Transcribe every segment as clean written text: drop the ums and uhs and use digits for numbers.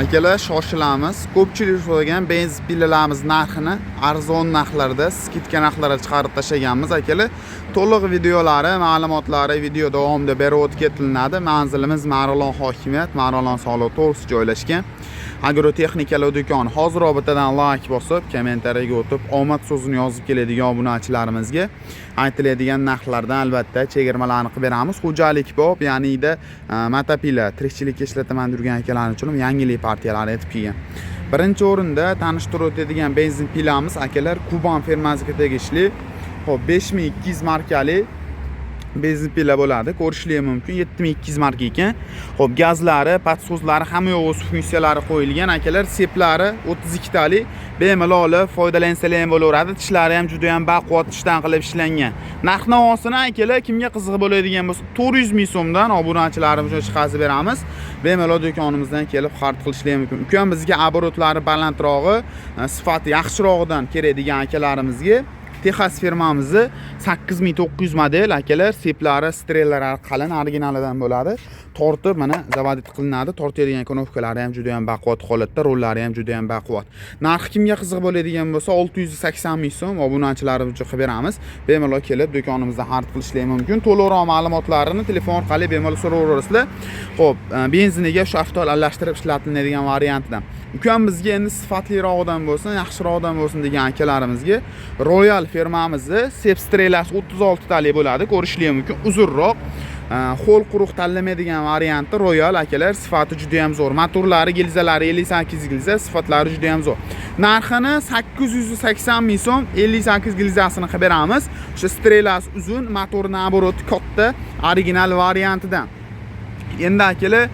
Akalar shoshilamiz. Ko'pchilik so'ragan benzin pillalarimiz narxini arzon narxlarda, skidka narxlarga chiqarib tashlaganmiz. Akalar, to'liq videolari, ma'lumotlari video davomida berib o'tib ketiladi. Manzilimiz Marg'ilon hokimiyat, Marg'ilon soliq to'g'risida joylashgan. Agrotexnikalar do'koni. Hozir robitadan like bosib, kommentariyaga o'tib, omad so'zini yozib keladigan obunachilarimizga aytiladigan narxlardan albatta chegirmalarni qilib beramiz. Xo'jalik bop, ya'ni-da matapila, tirikchilikka ishlataman yurgan akalar uchun yangilik partiyalar etib kelgan. Birinchi o'rinda tanishtirib o'tadigan benzin pilamiz akalar Kuban firmasiga tegishli. Xo'p, 5200 markali benzin pila bo'ladi. Ko'rishingiz mumkin. 7200 marka ekan. Xo'p, gazlari, padsozlari hamma yo'q o'z funksiyalari qo'yilgan. Akalar, seplari 32 talik. Bemalol foydalansalar ham bo'laveradi. Tishlari ham juda ham baquvvat tishdan qilib ishlangan. Narx-navosini akalar kimga qiziq bo'ladigan bo'lsa 400 ming so'mdan obunachilarimiz uchun chiqazib beramiz. Bemalol do'konimizdan kelib xarid qilishlari mumkin. Ukam bizga oborotlari balandrog'i, sifati yaxshirog'idan keladigan akalarimizga Texas firmamizni 8900 model akalar, seplari, strellari qalin originalidan bo'ladi. Tortib mana zavodit qilinadi. Tortadigan knopkalari ham juda ham baquvvat holatda, rollari ham juda ham baquvvat. Narxi kimga qiziq bo'ladigan bo'lsa 680 ming so'm obunachilarimiz uchun qilib beramiz. Bemalol kelib do'konimizda xarid qilishlari mumkin. To'liqroq ma'lumotlarini telefon orqali bemalol so'rayverasizlar. Xo'p, benziniga shu avtol aralashtirib ishlatiladigan variantidan. Ukam bizga endi sifatliroqdan bo'lsin, yaxshiroqdan bo'lsin degan akalarimizga Royal firmamizni sep strelasi 36 talik bo'ladi. Ko'rishingiz mumkin. Uzunroq, ho'l quruq tanlamaydigan varianti Royal akalar, sifati juda ham zo'r. Motorlari, gilzalari 58 gilza, sifatlari juda ham zo'r. Narxini 880 ming so'm 58 gilzasini qilib beramiz. O'sha strelasi uzun, motorni oboroti katta, original variantidan. Endi akalar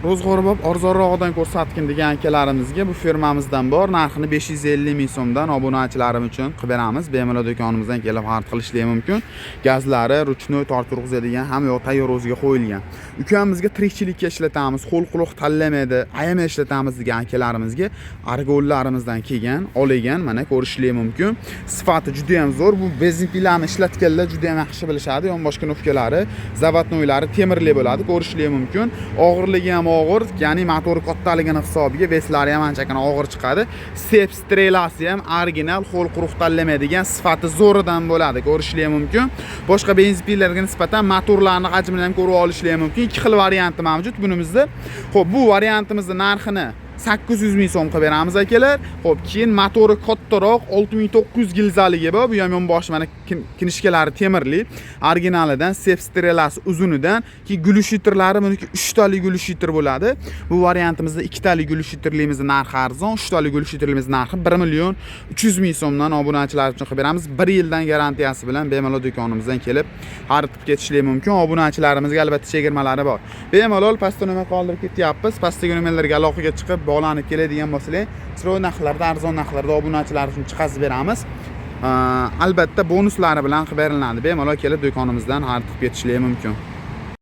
ro'zg'or bo'lib arzonroqdan ko'rsatgin degan akalarimizga bu firmamizdan bor. Narxini 550 ming so'mdan obunachilarim uchun qilib beramiz. Bemalol do'konimizdan kelib xarid qilishlari mumkin. Gazlari, ruchnoy tortib turg'izadigan hamma yo'q tayyor o'ziga qo'yilgan. Ukamizga tirikchilikka ishlatamiz, qo'l quloq tanlamaydi, ayamay ishlatamiz degan akalarimizga argollarimizdan kelgan, olagan, mana ko'rishlari mumkin. Sifati juda ham zo'r. Bu benzin pilani ishlatganlar juda ham yaxshi bilishadi. Yonbosh knopkalari, zavodnoylari temirli bo'ladi, ko'rishlari mumkin. Og'irligi ham og'ir, ya'ni motori kattaligini hisobiga veslari ham anchagina og'ir chiqadi. Sep strelasi ham original, ho'l quruq tanlamaydigan, sifati zo'ridan bo'ladi, ko'rishingiz mumkin. Boshqa benzin pillarga nisbatan motorlarning hajmini ham ko'rib olishingiz mumkin. Ikki xil varianti mavjud bunimizda. Xo'p, bu variantimizning narxini 800 ming so'm qilib beramiz akalar. Xo'p, keyin motori kattaroq 6900 gilzaligi bor. Bu ham yonboshi mana kinishkalari temirli, originalidan, sep strelasi uzunidan, ki gulshitrlari buniki 3 talik gulshitr bo'ladi. Bu variantimizda 2 talik gulshitrligimizning narxi arzon, 3 talik gulshitrligimizning narxi 1 million 300 ming so'mdan obunachilar uchun qilib beramiz. 1 yildan garantiyasi bilan bemalol do'konimizdan kelib xarid qilib ketishlari mumkin. Obunachilarimizga albatta chegirmalari bor. Bemalol pastda nima qoldirib ketyapmiz. Pastdagi nomerlarga aloqaga chiqib bog'lanib keladigan bo'lsalar, chiroyli narxlarda, arzon narxlarda obunachilar uchun chiqazib beramiz. Albatta bonuslari bilan xabar beriladi. Bemalol kelib do'konimizdan xarid qilib ketishlari mumkin.